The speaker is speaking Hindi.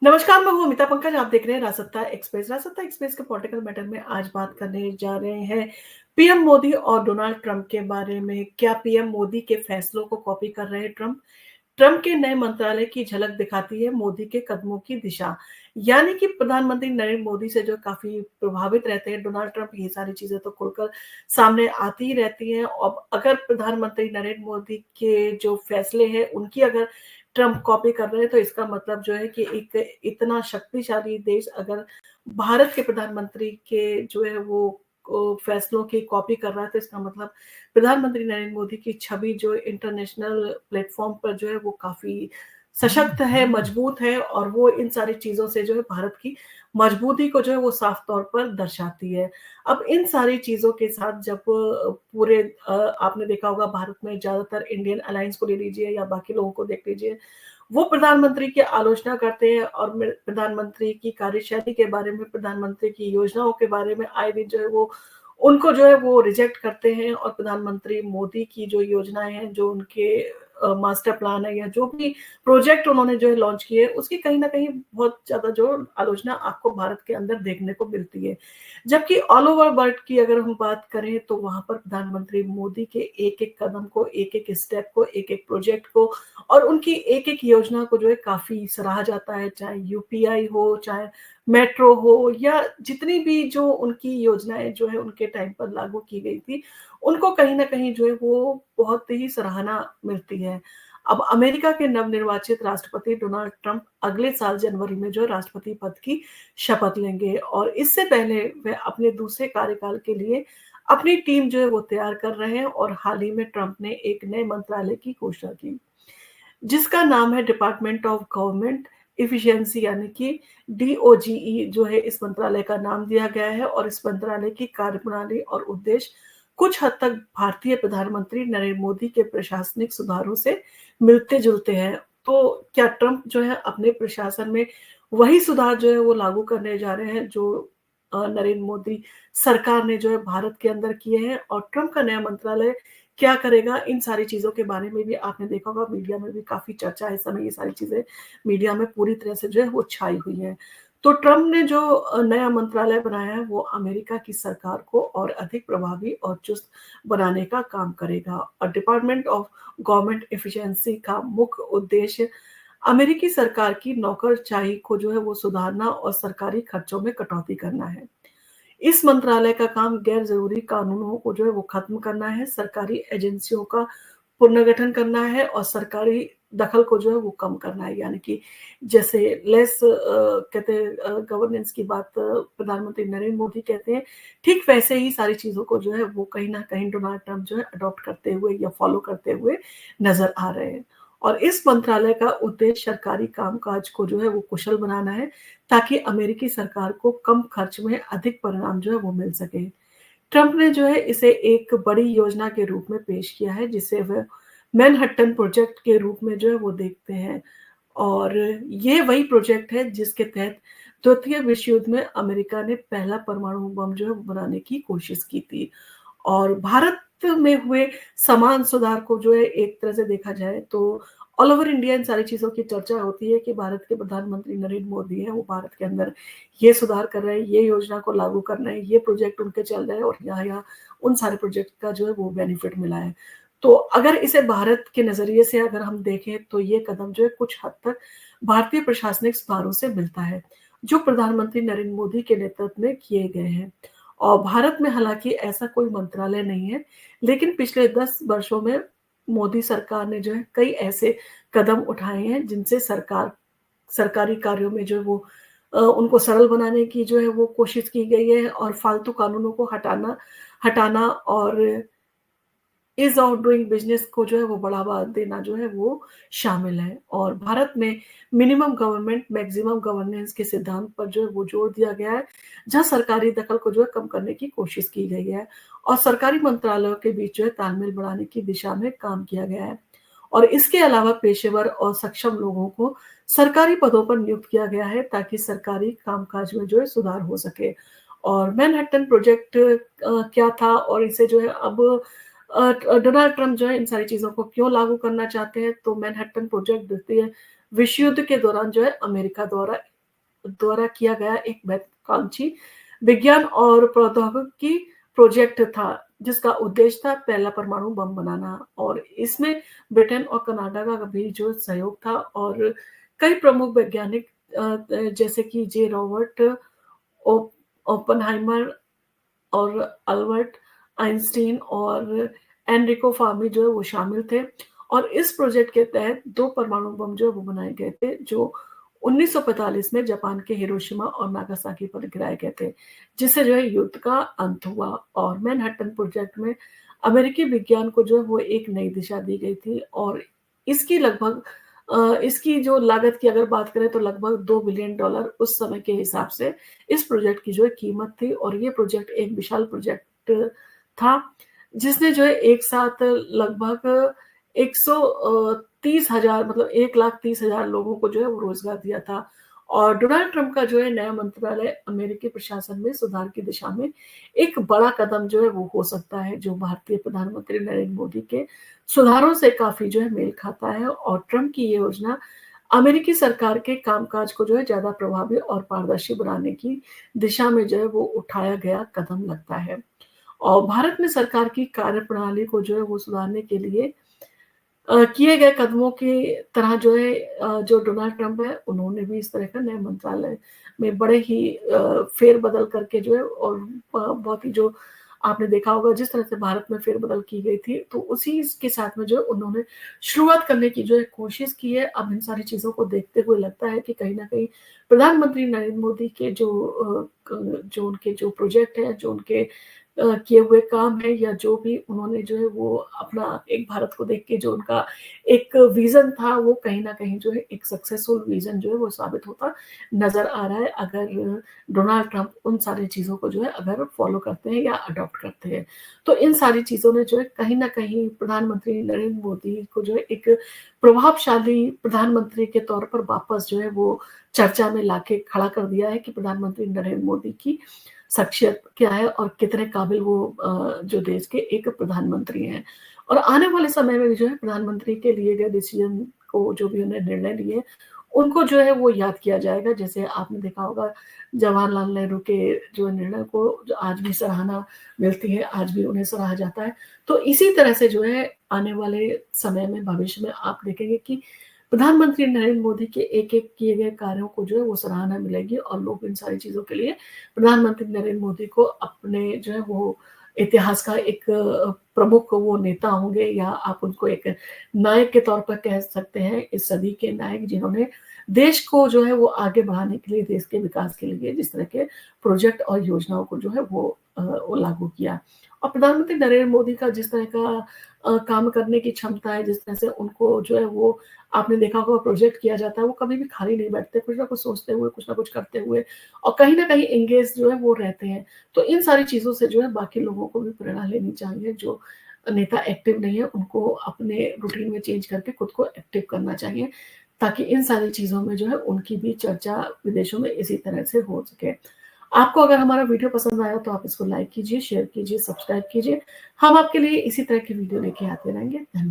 नमस्कार, मैं हूँ अमिता पंकज, आप देख रहे हैं राजसत्ता एक्सप्रेस। राजसत्ता एक्सप्रेस के पॉलिटिकल मैटर में आज बात करने जा रहे हैं पीएम मोदी और डोनाल्ड ट्रंप के बारे में। क्या पीएम मोदी के फैसलों को कॉपी कर रहे हैं ट्रंप? ट्रंप के नए मंत्रालय की झलक दिखाती है मोदी के कदमों की दिशा। यानी कि प्रधानमंत्री नरेंद्र मोदी से जो काफ़ी प्रभावित रहते हैं डोनाल्ड ट्रंप, ये सारी चीज़ें तो खुलकर सामने आती ही रहती हैं। अब अगर प्रधानमंत्री नरेंद्र मोदी के जो फैसले हैं, उनकी अगर ट्रंप कॉपी कर रहे हैं, तो इसका मतलब जो है कि एक इतना शक्तिशाली देश अगर भारत के प्रधानमंत्री के जो है वो फैसलों की कॉपी कर रहा है, तो इसका मतलब प्रधानमंत्री नरेंद्र मोदी की छवि जो इंटरनेशनल प्लेटफॉर्म पर जो है वो काफ़ी सशक्त है, मजबूत है और वो इन सारी चीज़ों से जो है भारत की मजबूती को जो है वो साफ तौर पर दर्शाती है। अब इन सारी चीज़ों के साथ जब पूरे आपने देखा होगा भारत में ज़्यादातर इंडियन अलायंस को ले लीजिए या बाकी लोगों को देख लीजिए, वो प्रधानमंत्री की आलोचना करते हैं और प्रधानमंत्री की कार्यशैली के बारे में, प्रधानमंत्री की योजनाओं के बारे में आए दिन जो है वो उनको जो है वो रिजेक्ट करते हैं और प्रधानमंत्री मोदी की जो योजनाएँ हैं, जो उनके मास्टर प्लान है या जो भी प्रोजेक्ट उन्होंने जो है लॉन्च किए, उसकी कहीं न कहीं बहुत ज़्यादा जो आलोचना आपको भारत के अंदर देखने को मिलती है। जबकि ऑल ओवर वर्ल्ड की अगर हम बात करें तो वहाँ पर प्रधानमंत्री मोदी के एक-एक कदम को, एक-एक स्टेप को, एक-एक प्रोजेक्ट को और उनकी एक-एक योजना को जो है काफ़ी सराहा जाता है, चाहे यूपीआई हो, चाहे मेट्रो हो या जितनी भी जो उनकी योजनाएँ जो है उनके टाइम पर लागू की गई थी, उनको कहीं न कहीं जो है वो बहुत ही सराहना मिलती है। अब अमेरिका के नवनिर्वाचित राष्ट्रपति डोनाल्ड ट्रंप अगले साल जनवरी में जो है राष्ट्रपति पद की शपथ लेंगे और इससे पहले वह अपने दूसरे कार्यकाल के लिए अपनी टीम जो है वो तैयार कर रहे हैं और हाल ही में ट्रंप ने एक नए मंत्रालय की घोषणा की। जिसका नाम है डिपार्टमेंट ऑफ गवर्नमेंट एफिशिएंसी यानी कि डीओजीई जो है इस मंत्रालय का नाम दिया गया है और इस मंत्रालय की कार्यप्रणाली और उद्देश्य कुछ हद तक भारतीय प्रधानमंत्री नरेंद्र मोदी के प्रशासनिक सुधारों से मिलते-जुलते हैं। तो क्या ट्रंप जो है अपने प्रशासन में वही सुधार जो है वो लागू करने जा रहे हैं जो नरेंद्र मोदी सरकार ने जो है भारत के अंदर किए हैं और ट्रंप का नया मंत्रालय क्या करेगा? इन सारी चीज़ों के बारे में भी आपने देखा होगा मीडिया में भी काफ़ी चर्चा है इस समय ये सारी चीज़ें मीडिया में पूरी तरह से जो है वो छाई हुई हैं। तो ट्रम्प ने जो नया मंत्रालय बनाया है वो अमेरिका की सरकार को और अधिक प्रभावी और चुस्त बनाने का काम करेगा और डिपार्टमेंट ऑफ गवर्नमेंट एफिशिएंसी का मुख्य उद्देश्य अमेरिकी सरकार की नौकरशाही को जो है वो सुधारना और सरकारी खर्चों में कटौती करना है। इस मंत्रालय का काम गैर ज़रूरी कानूनों को जो है वो खत्म करना है, सरकारी एजेंसियों का पुनर्गठन करना है और सरकारी दखल को जो है वो कम करना है। यानी कि जैसे कहते हैं गवर्नेंस की बात प्रधानमंत्री नरेंद्र मोदी कहते हैं, ठीक वैसे ही सारी चीज़ों को जो है वो कहीं न कहीं डोनाल्ड ट्रंप जो है अडॉप्ट करते हुए या फॉलो करते हुए नज़र आ रहे हैं। और इस मंत्रालय का उद्देश्य सरकारी कामकाज को जो है वो कुशल बनाना है ताकि अमेरिकी सरकार को कम खर्च में अधिक परिणाम जो है वो मिल सके। ट्रंप ने जो है इसे एक बड़ी योजना के रूप में पेश किया है जिसे वह मैनहट्टन प्रोजेक्ट के रूप में जो है वो देखते हैं और ये वही प्रोजेक्ट है जिसके तहत द्वितीय विश्व युद्ध में अमेरिका ने पहला परमाणु बम जो है वो बनाने की कोशिश की थी। और भारत में हुए समान सुधार को जो है एक तरह से देखा जाए तो ऑल ओवर इंडिया इन सारी चीज़ों की चर्चा होती है कि भारत के प्रधानमंत्री नरेंद्र मोदी हैं, वो भारत के अंदर ये सुधार कर रहे हैं, ये योजना को लागू कर रहे हैं, ये प्रोजेक्ट उनके चल रहे हैं और यहाँ-यहाँ उन सारे प्रोजेक्ट का जो है वो बेनिफिट मिला है। तो अगर इसे भारत के नज़रिए से अगर हम देखें तो ये कदम जो है कुछ हद तक भारतीय प्रशासनिक सुधारों से मिलता है, जो प्रधानमंत्री नरेंद्र मोदी के नेतृत्व में किए गए हैं। और भारत में हालाँकि ऐसा कोई मंत्रालय नहीं है, लेकिन पिछले 10 वर्षों में मोदी सरकार ने जो है कई ऐसे कदम उठाए हैं जिनसे सरकारी कार्यों में जो है वो उनको सरल बनाने की जो है वो कोशिश की गई है और फालतू कानूनों को हटाना हटाना और ईज़ ऑफ डूइंग बिज़नेस को जो है वो बढ़ावा देना जो है वो शामिल है और भारत में मिनिमम गवर्नमेंट मैक्सिमम गवर्नेंस के सिद्धांत पर जो है वो जोर दिया गया है, जहाँ सरकारी दखल को जो है कम करने की कोशिश की गई है और सरकारी मंत्रालयों के बीच जो है तालमेल बढ़ाने की दिशा में काम किया गया है। और इसके अलावा पेशेवर और सक्षम लोगों को सरकारी पदों पर नियुक्त किया गया है ताकि सरकारी कामकाज में जो है सुधार हो सके। और मैनहट्टन प्रोजेक्ट क्या था और इसे जो है अब डोनाल्ड ट्रंप जो है इन सारी चीज़ों को क्यों लागू करना चाहते हैं, तो मैनहट्टन प्रोजेक्ट द्वितीय विश्व युद्ध के दौरान जो है अमेरिका द्वारा द्वारा किया गया एक महत्वाकांक्षी विज्ञान और प्रौद्योगिकी प्रोजेक्ट था, जिसका उद्देश्य था पहला परमाणु बम बनाना। और इसमें ब्रिटेन और कनाडा का भी जो सहयोग था, और कई प्रमुख वैज्ञानिक जैसे कि जे रॉबर्ट ओपनहाइमर और अल्बर्ट आइंस्टीन और एनरिको फर्मी जो है वो शामिल थे। और इस प्रोजेक्ट के तहत 2 परमाणु बम जो है वो बनाए गए थे, जो 1945 में जापान के हिरोशिमा और नागासाकी पर गिराए गए थे, जिससे जो है युद्ध का अंत हुआ। और मैनहट्टन प्रोजेक्ट में अमेरिकी विज्ञान को जो है वो एक नई दिशा दी गई थी। और इसकी लगभग इसकी जो लागत की अगर बात करें तो लगभग $2 बिलियन उस समय के हिसाब से इस प्रोजेक्ट की जो है कीमत थी। और ये प्रोजेक्ट एक विशाल प्रोजेक्ट था, जिसने जो है एक साथ लगभग 130,000 मतलब 1,30,000 लोगों को जो है वो रोजगार दिया था। और डोनाल्ड ट्रंप का जो है नया मंत्रालय अमेरिकी प्रशासन में सुधार की दिशा में एक बड़ा कदम जो है वो हो सकता है, जो भारतीय प्रधानमंत्री नरेंद्र मोदी के सुधारों से काफी जो है मेल खाता है। और ट्रंप की ये योजना अमेरिकी सरकार के कामकाज को जो है ज्यादा प्रभावी और पारदर्शी बनाने की दिशा में जो है वो उठाया गया कदम लगता है। और भारत में सरकार की कार्यप्रणाली को जो है वो सुधारने के लिए किए गए कदमों की तरह जो है जो डोनाल्ड ट्रंप है, उन्होंने भी इस तरह का नए मंत्रालय में बड़े ही फेरबदल करके जो है, और बहुत ही जो आपने देखा होगा जिस तरह से भारत में फेरबदल की गई थी, तो उसी के साथ में जो है उन्होंने शुरुआत करने की जो है कोशिश की है। अब इन सारी चीज़ों को देखते हुए लगता है कि कहीं न कहीं प्रधानमंत्री नरेंद्र मोदी के जो उनके जो प्रोजेक्ट हैं, जो उनके किए हुए काम है, या जो भी उन्होंने जो है वो अपना एक भारत को देख के जो उनका एक विज़न था, वो कहीं न कहीं जो है एक सक्सेसफुल विज़न जो है वो साबित होता नज़र आ रहा है, अगर डोनाल्ड ट्रंप उन सारी चीज़ों को जो है अगर फॉलो करते हैं या अडॉप्ट करते हैं। तो इन सारी चीज़ों ने जो है कहीं न कहीं प्रधानमंत्री नरेंद्र मोदी को जो है एक प्रभावशाली प्रधानमंत्री के तौर पर वापस जो है वो चर्चा में लाके खड़ा कर दिया है कि प्रधानमंत्री नरेंद्र मोदी की शख्सियत क्या है और कितने काबिल वो जो देश के एक प्रधानमंत्री हैं। और आने वाले समय में भी जो है प्रधानमंत्री के लिए गए डिसीजन को, जो भी उन्हें निर्णय लिए, उनको जो है वो याद किया जाएगा। जैसे आपने देखा होगा जवाहरलाल नेहरू के जो निर्णय को जो आज भी सराहना मिलती है, आज भी उन्हें सराहा जाता है। तो इसी तरह से जो है आने वाले समय में, भविष्य में आप देखेंगे कि प्रधानमंत्री नरेंद्र मोदी के एक-एक किए गए कार्यों को जो है वो सराहना मिलेगी, और लोग इन सारी चीज़ों के लिए प्रधानमंत्री नरेंद्र मोदी को अपने जो है वो इतिहास का एक प्रमुख वो नेता होंगे, या आप उनको एक नायक के तौर पर कह सकते हैं, इस सदी के नायक जिन्होंने देश को जो है वो आगे बढ़ाने के लिए, देश के विकास के लिए जिस तरह के प्रोजेक्ट और योजनाओं को जो है वो लागू किया। और प्रधानमंत्री नरेंद्र मोदी का जिस तरह का काम करने की क्षमता है, जिस तरह से उनको जो है वो आपने देखा होगा प्रोजेक्ट किया जाता है, वो कभी भी खाली नहीं बैठते, कुछ ना कुछ सोचते हुए, कुछ ना कुछ करते हुए, और कहीं न कहीं एंगेज जो है वो रहते हैं। तो इन सारी चीज़ों से जो है बाकी लोगों को भी प्रेरणा लेनी चाहिए, जो नेता एक्टिव नहीं है, उनको अपने रूटीन में चेंज करके खुद को एक्टिव करना चाहिए, ताकि इन सारी चीज़ों में जो है उनकी भी चर्चा विदेशों में इसी तरह से हो सके। आपको अगर हमारा वीडियो पसंद आया तो आप इसको लाइक कीजिए, शेयर कीजिए, सब्सक्राइब कीजिए। हम आपके लिए इसी तरह की वीडियो लेके आते रहेंगे। धन्यवाद।